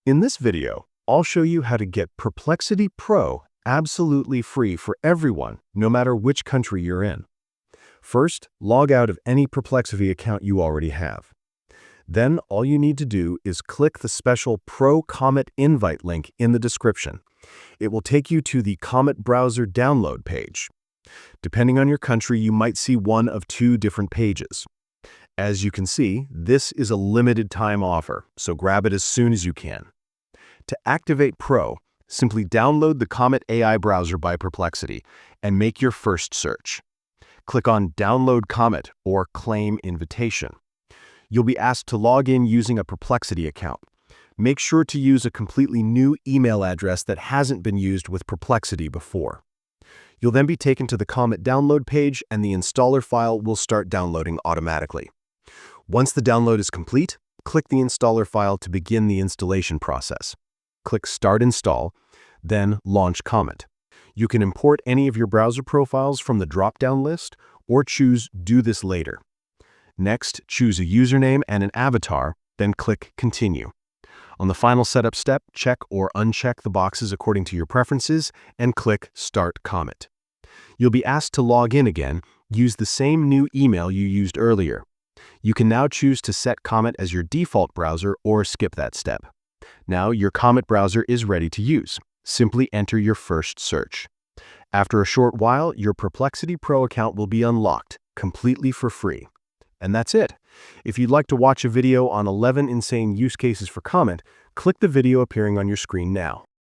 In this video, I'll show you how to get Perplexity Pro absolutely free for everyone, no matter which country you're in. First, log out of any Perplexity account you already have. Then, all you need to do is click the special Pro Comet invite link in the description. It will take you to the Comet browser download page. Depending on your country, you might see one of two different pages. As you can see, this is a limited time offer, so grab it as soon as you can. To activate Pro, simply download the Comet AI browser by Perplexity and make your first search. Click on Download Comet or Claim Invitation. You'll be asked to log in using a Perplexity account. Make sure to use a completely new email address that hasn't been used with Perplexity before. You'll then be taken to the Comet download page and the installer file will start downloading automatically. Once the download is complete, click the installer file to begin the installation process. Click Start Install, then Launch Comet. You can import any of your browser profiles from the drop-down list or choose Do This Later. Next, choose a username and an avatar, then click Continue. On the final setup step, check or uncheck the boxes according to your preferences and click Start Comet. You'll be asked to log in again. Use the same new email you used earlier. You can now choose to set Comet as your default browser or skip that step. Now your Comet browser is ready to use. Simply enter your first search. After a short while, your Perplexity Pro account will be unlocked, completely for free. And that's it. If you'd like to watch a video on 11 insane use cases for Comet, click the video appearing on your screen now.